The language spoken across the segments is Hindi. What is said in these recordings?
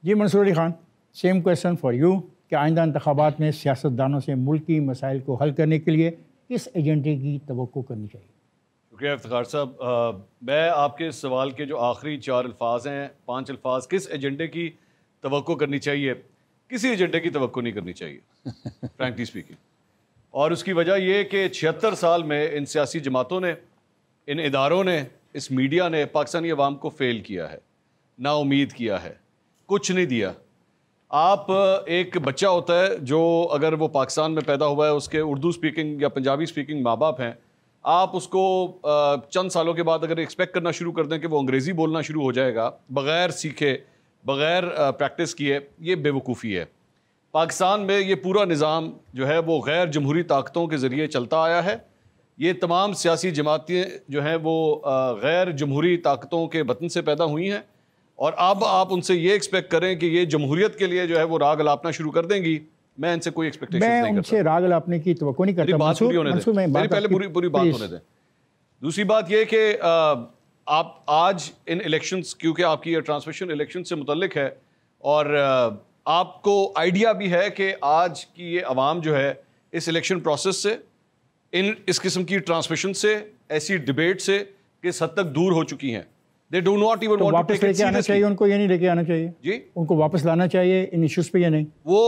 Ji Mansoor Ali Khan, same question for you कि आइंदा इंतखाबात में सियासतदानों से मुल्की मसाइल को हल करने के लिए किस एजेंडे की तवक्को करनी चाहिए? शुक्रिया इफ्तिखार साहब। मैं आपके इस सवाल के जो आखिरी 4 अल्फाज हैं, 5 अल्फाज, किस एजेंडे की तवक्को करनी चाहिए, किसी एजेंडे की तवक्को नहीं करनी चाहिए फ्रैंकली स्पीकिंग। और उसकी वजह यह कि 76 साल में इन सियासी जमातों ने, इन इदारों ने, इस मीडिया ने पाकिस्तानी अवाम को फेल किया है, नाउमीद किया है, कुछ नहीं दिया। आप एक बच्चा होता है जो अगर वो पाकिस्तान में पैदा हुआ है, उसके उर्दू स्पीकिंग या पंजाबी स्पीकिंग माँ बाप हैं, आप उसको चंद सालों के बाद अगर एक्सपेक्ट करना शुरू कर दें कि वो अंग्रेज़ी बोलना शुरू हो जाएगा बग़ैर सीखे, बग़ैर प्रैक्टिस किए, ये बेवकूफ़ी है। पाकिस्तान में ये पूरा निज़ाम जो है वो गैर जमहूरी ताकतों के ज़रिए चलता आया है। ये तमाम सियासी जमातें जो हैं वो गैर जमहूरी ताकतों के वतन से पैदा हुई हैं, और अब आप उनसे ये एक्सपेक्ट करें कि ये जमहूरियत के लिए जो है वो राग अलापना शुरू कर देंगी। मैं इनसे कोई एक्सपेक्टेशन नहीं करता। मैं उनसे राग अलापने की तवक्को नहीं करता। बात पूरी होने दें, मेरी पहले पूरी बात होने दें। दूसरी बात ये कि आप आज इन इलेक्शंस, क्योंकि आपकी ये ट्रांसमिशन इलेक्शन से मुतल्लिक है और आपको आइडिया भी है कि आज की ये अवाम जो है इस इलेक्शन प्रोसेस से, इस किस्म की ट्रांसमिशन से, ऐसी डिबेट से किस हद तक दूर हो चुकी हैं। They do not even want to take it आना चाहिए उनको, ये नहीं लेके आना चाहिए जी, उनको वापस लाना चाहिए इन इश्यूज पे या नहीं? वो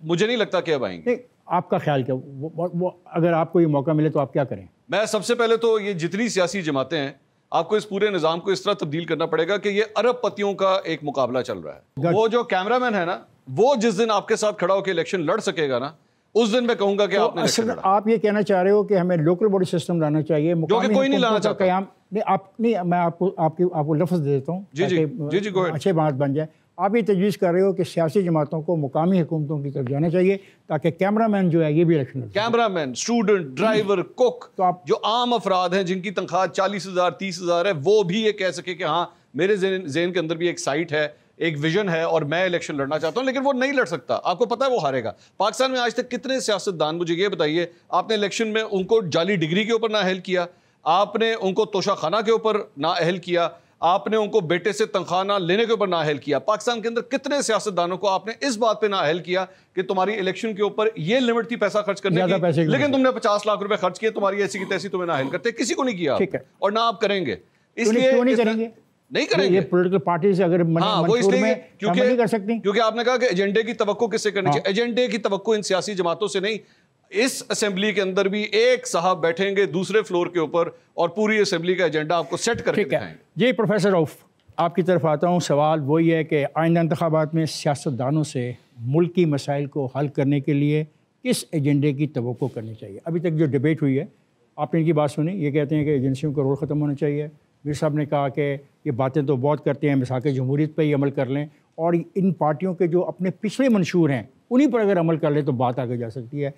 मुझे नहीं लगता कि अब आएंगे। आपका ख्याल क्या? वो अगर आपको ये मौका मिले तो आप क्या करें? मैं सबसे पहले तो ये जितनी सियासी जमातें हैं, आपको इस पूरे निज़ाम को इस तरह तब्दील करना पड़ेगा कि ये अरब पतियों का एक मुकाबला चल रहा है। वो जो कैमरामैन है ना, वो जिस दिन आपके साथ खड़ा होकर इलेक्शन लड़ सकेगा ना, उस दिन मैं कहूंगा कि आपने इलेक्शन लड़ा। आप ये कहना चाह रहे हो कि हमें लोकल बॉडी सिस्टम लाना चाहिए, जो कि कोई नहीं लाना चाहता। नहीं, आप नहीं, मैं आपको लफ्ज़ दे देता हूँ जी, अच्छे बात बन जाए। आप ये तजवीज़ कर रहे हो कि सियासी जमातों को मुकामी हुकूमतों की तरफ जाना चाहिए ताकि कैमरामैन जो है ये भी इलेक्शन लड़। कैमरामैन, स्टूडेंट, ड्राइवर, कुक, तो आप जो आम अफराद हैं जिनकी तनख्वाह 40,000 30,000 है, वो भी ये कह सके कि हाँ मेरे जेहन के अंदर भी एक साइट है, एक विजन है और मैं इलेक्शन लड़ना चाहता हूं, लेकिन वो नहीं लड़ सकता। आपको पता है वो हारेगा। पाकिस्तान में आज तक कितने सियासतदान, मुझे ये बताइए, आपने इलेक्शन में उनको जाली डिग्री के ऊपर नाअहल किया, आपने उनको तोशाखाना के ऊपर नाअहल किया, आपने उनको बेटे से तनख्वाह ना लेने के ऊपर नाअहल किया। पाकिस्तान के अंदर कितने सियासतदानों को आपने इस बात पे नाअहल किया कि तुम्हारी इलेक्शन के ऊपर ये लिमिट थी पैसा खर्च करने की, लेकिन तुमने 50 लाख रुपए खर्च किए, तुम्हारी ऐसी की तैसी तुम्हें नाअहल करते, किसी को नहीं किया और ना आप करेंगे। इसलिए क्यों नहीं करेंगे? नहीं करेंगे। ये पॉलिटिकल पार्टी से अगर वो इसलिए में क्योंकि नहीं कर सकती, क्योंकि आपने कहा कि एजेंडे की तवक्को किससे करनी चाहिए। एजेंडे की तवक्को इन सियासी जमातों से नहीं। इस असेंबली के अंदर भी एक साहब बैठेंगे दूसरे फ्लोर के ऊपर और पूरी असेंबली का एजेंडा आपको सेट करके दिखाएंगे। जी प्रोफेसर रऊफ, आपकी तरफ आता हूँ। सवाल वही है कि आइंदा इंतखाबात में सियासतदानों से मुल्की मसाइल को हल करने के लिए किस एजेंडे की तवक्को करनी चाहिए? अभी तक जो डिबेट हुई है, आपने इनकी बात सुनी, ये कहते हैं कि एजेंसियों का रोल ख़त्म होना चाहिए। मीर साहब ने कहा कि ये बातें तो बहुत करते हैं, मिसाक़ जमहूरियत पर ही अमल कर लें, और इन पार्टियों के जो अपने पिछले मंशूर हैं उन्हीं पर अगर अमल कर लें तो बात आगे जा सकती है।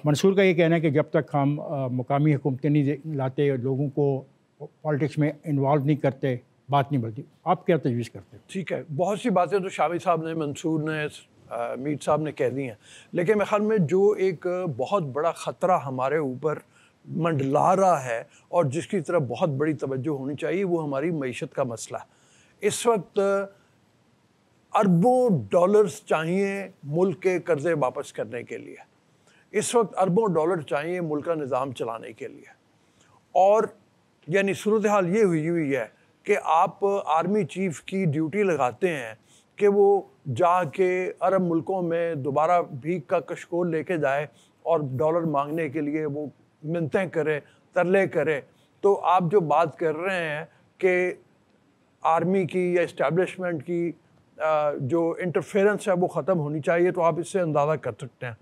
मंसूर का ये कहना है कि जब तक हम मुकामी हुकूमतें नहीं लाते, लोगों को पॉलिटिक्स में इन्वॉल्व नहीं करते, बात नहीं बढ़ती। आप क्या तजवीज़ करते हैं? ठीक है, बहुत सी बातें तो शामी साहब ने, मंसूर ने, मीर साहब ने कह दी हैं, लेकिन मेरे ख्याल में जो एक बहुत बड़ा ख़तरा हमारे ऊपर मंडला रहा है और जिसकी तरफ बहुत बड़ी तवज्जो होनी चाहिए, वो हमारी मईशत का मसला है। इस वक्त अरबों डॉलर्स चाहिए मुल्क के कर्ज़े वापस करने के लिए, इस वक्त अरबों डॉलर चाहिए मुल्क का निज़ाम चलाने के लिए, और यानी सूरत हाल ये हुई है कि आप आर्मी चीफ़ की ड्यूटी लगाते हैं कि वो जाके अरब मुल्कों में दोबारा भीख का कशकोल लेके जाए और डॉलर मांगने के लिए वो मिन्नतें करे, तरले करे। तो आप जो बात कर रहे हैं कि आर्मी की या इस्टेब्लिशमेंट की जो इंटरफेरेंस है वो ख़त्म होनी चाहिए, तो आप इससे अंदाज़ा कर सकते हैं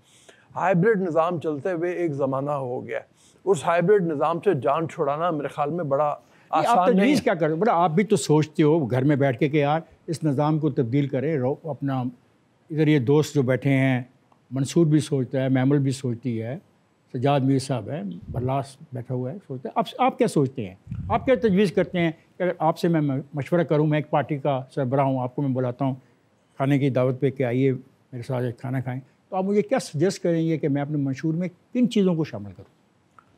हाइब्रिड निज़ाम चलते हुए एक ज़माना हो गया। उस हाइब्रिड निज़ाम से जान छुड़ाना मेरे ख्याल में बड़ा आसान नहीं है। क्या कर बड़ा, आप भी तो सोचते हो घर में बैठ के कि यार इस निज़ाम को तब्दील करें। अपना इधर ये दोस्त जो बैठे हैं, मंसूर भी सोचता है, मैमुल भी सोचती है, सजाद मीर साहब है, बरलास बैठा हुआ है, सोचते हैं। आप क्या सोचते हैं? आप क्या तजवीज़ करते हैं कि अगर आपसे मैं मशवरा करूं, मैं एक पार्टी का सरबराह हूं, आपको मैं बुलाता हूं खाने की दावत पे कि आइए मेरे साथ एक खाना खाएं, तो आप मुझे क्या सजेस्ट करेंगे कि मैं अपने मंशूर में किन चीज़ों को शामिल करूँ?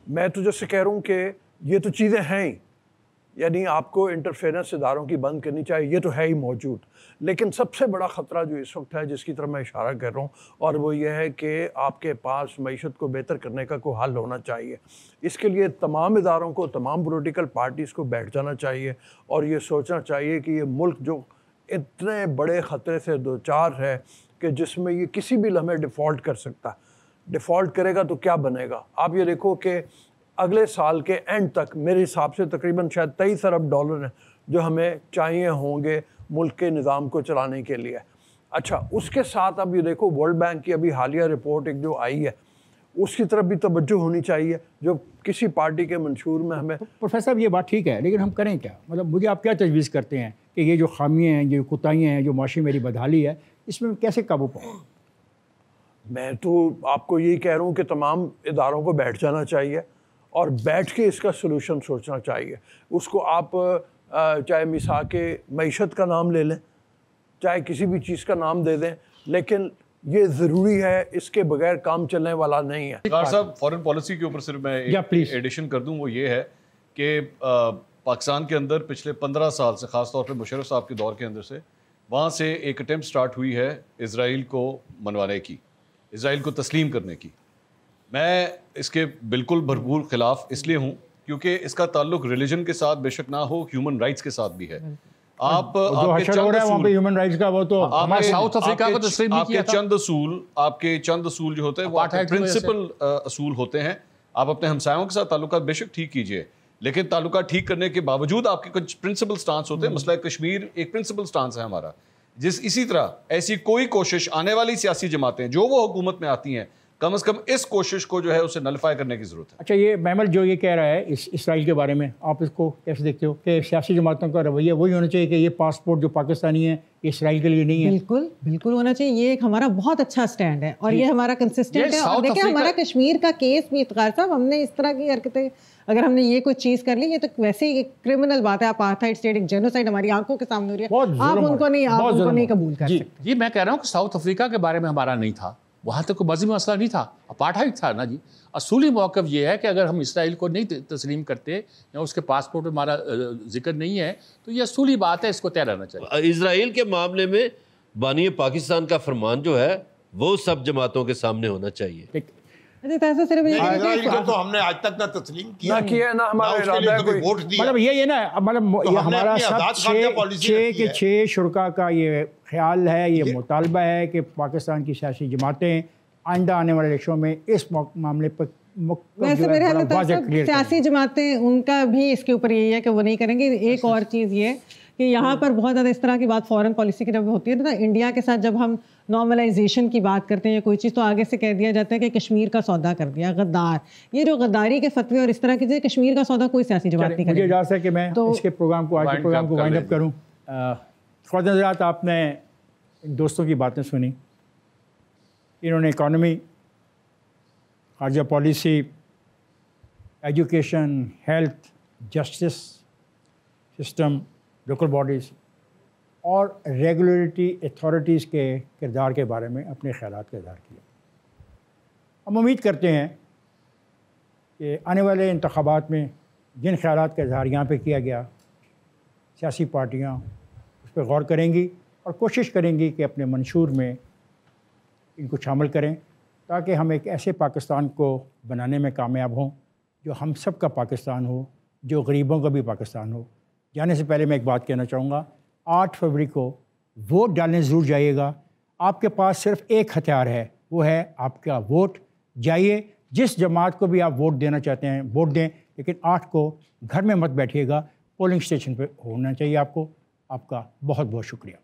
मैं तो जैसे कह रहा हूँ कि ये तो चीज़ें हैं ही, यानी आपको इंटरफेरेंस इदारों की बंद करनी चाहिए, ये तो है ही मौजूद। लेकिन सबसे बड़ा ख़तरा जो इस वक्त है, जिसकी तरफ मैं इशारा कर रहा हूँ, और वो ये है कि आपके पास मईशत को बेहतर करने का कोई हल होना चाहिए। इसके लिए तमाम इदारों को, तमाम पॉलिटिकल पार्टीज़ को बैठ जाना चाहिए और ये सोचना चाहिए कि ये मुल्क जो इतने बड़े ख़तरे से दो चार है कि जिसमें ये किसी भी लम्हे डिफ़ॉल्ट कर सकता है। डिफ़ॉल्ट करेगा तो क्या बनेगा? आप ये देखो कि अगले साल के एंड तक मेरे हिसाब से तकरीबन शायद 23 अरब डॉलर हैं जो हमें चाहिए होंगे मुल्क के निज़ाम को चलाने के लिए। अच्छा, उसके साथ अब ये देखो वर्ल्ड बैंक की अभी हालिया रिपोर्ट एक जो आई है, उसकी तरफ भी तवज्जो होनी चाहिए, जो किसी पार्टी के मंशूर में हमें। प्रोफेसर साहब ये बात ठीक है, लेकिन हम करें क्या? मतलब मुझे आप क्या तजवीज़ करते हैं कि ये जो खामियाँ हैं, ये कोताहियाँ हैं, जो माशी मेरी बदहाली है, इसमें कैसे काबू पाऊँ? मैं तो आपको यही कह रहा हूँ कि तमाम इदारों को बैठ जाना चाहिए और बैठ के इसका सलूशन सोचना चाहिए। उसको आप चाहे मिसा के मईशत का नाम ले लें, चाहे किसी भी चीज़ का नाम दे दें, लेकिन ये ज़रूरी है, इसके बगैर काम चलने वाला नहीं है। साहब, फॉरेन पॉलिसी के ऊपर सिर्फ मैं एक एडिशन कर दूं, वो ये है कि पाकिस्तान के अंदर पिछले 15 साल से, ख़ासतौर पर मुशर्रफ साहब के दौर के अंदर से, वहाँ से एक अटेम्प्ट स्टार्ट हुई है इसराइल को मनवाने की, इसराइल को तस्लीम करने की। मैं इसके बिल्कुल भरपूर खिलाफ इसलिए हूँ क्योंकि इसका ताल्लुक रिलीजन के साथ बेशक ना हो, ह्यूमन राइट्स के साथ भी है। आप ह्यूमन राइट्स का वो तो साउथ अफ्रीका को तस्लीम नहीं किया था। आपके चंद असूल जो होते हैं वो प्रिंसिपल असूल होते हैं। आप अपने हमसायों के साथ ताल्लुकात बेशक ठीक कीजिए, लेकिन ताल्लुकात ठीक करने के बावजूद आपके कुछ प्रिंसिपल स्टांस होते हैं। मसला कश्मीर एक प्रिंसिपल स्टांस है हमारा। इसी तरह ऐसी कोई कोशिश आने वाली सियासी जमातें जो वो हुकूमत में आती हैं, कम से कम इस कोशिश को जो है उसे नलिफाई करने की ज़रूरत है। अच्छा, ये महमल जो ये कह रहा है इसराइल के बारे में, आप इसको कैसे देखते हो कि सियासी जमातों का रवैया वही होना चाहिए कि ये पासपोर्ट जो पाकिस्तानी है ये इसराइल के लिए नहीं है? बिल्कुल बिल्कुल होना चाहिए। ये एक हमारा बहुत अच्छा स्टैंड है और ये हमारा कंसिस्टेंट है। और देखिए हमारा कश्मीर का केस भी, इफ्तिखार साहब, हमने इस तरह की हरकतें, अगर हमने ये कोई चीज़ कर ली, ये तो वैसे ही एक क्रिमिनल बात है। अपार्थाइड स्टेट, एक जेनोसाइड हमारी आंखों के सामने हो रही है, आप उनको नहीं कबूल कर सकते। ये मैं कह रहा हूँ कि साउथ अफ्रीका के बारे में हमारा नहीं था, वहाँ तक कोई मज़हबी मसला नहीं था, अपार्थाइड था ना जी। असूली मौक़िफ़ ये है कि अगर हम इसराइल को नहीं तस्लीम करते या उसके पासपोर्ट में हमारा जिक्र नहीं है, तो ये असूली बात है, इसको तय रहना चाहिए। इसराइल के मामले में बानी पाकिस्तान का फरमान जो है वो सब जमातों के सामने होना चाहिए। तो हमने आज तक ना तस्लीम किया ना हमारा इरादा है कोई वोट दिया। मतलब ये ना, मतलब तो ये हमारा सब 6 शुरा का ये ख्याल है, ये मुतालबा है कि पाकिस्तान की सियासी जमातें आइंदा आने वाले इलेक्शन में इस मामले पर वैसे मेरे ख्याल सियासी जमातें, उनका भी इसके ऊपर यही है कि वो नहीं करेंगे। एक और चीज़ ये कि यहाँ पर बहुत ज़्यादा इस तरह की बात फॉरेन पॉलिसी की जब होती है ना, इंडिया के साथ जब हम नॉर्मलाइजेशन की बात करते हैं या कोई चीज़, तो आगे से कह दिया जाता है कि कश्मीर का सौदा कर दिया, गद्दार। ये जो गद्दारी के फतवे और इस तरह की चीज़, कश्मीर का सौदा कोई सियासी जमात नहीं करेगी। मुझे इजाज़त है कि मैं इसके प्रोग्राम को, आज के प्रोग्राम को वाइंड अप करूँ। ख़ुद हज़रात, आपने दोस्तों की बातें सुनी, इन्होंने इकॉनमी, खारजा policy, education, health, justice system, local bodies और रेगुलेटरी अथॉरिटीज़ के किरदार के बारे में अपने ख़यालात का इज़हार किया। हम उम्मीद करते हैं कि आने वाले इंतखाबात में जिन ख़यालात का इज़हार यहाँ पे किया गया, सियासी पार्टियाँ उस पर गौर करेंगी और कोशिश करेंगी कि अपने मंशूर में इनको शामिल करें, ताकि हम एक ऐसे पाकिस्तान को बनाने में कामयाब हों जो हम सब का पाकिस्तान हो, जो गरीबों का भी पाकिस्तान हो। जाने से पहले मैं एक बात कहना चाहूँगा, 8 फरवरी को वोट डालने ज़रूर जाइएगा। आपके पास सिर्फ एक हथियार है, वो है आपका वोट। जाइए, जिस जमात को भी आप वोट देना चाहते हैं वोट दें, लेकिन 8 को घर में मत बैठिएगा, पोलिंग स्टेशन पर होना चाहिए आपको। आपका बहुत बहुत शुक्रिया।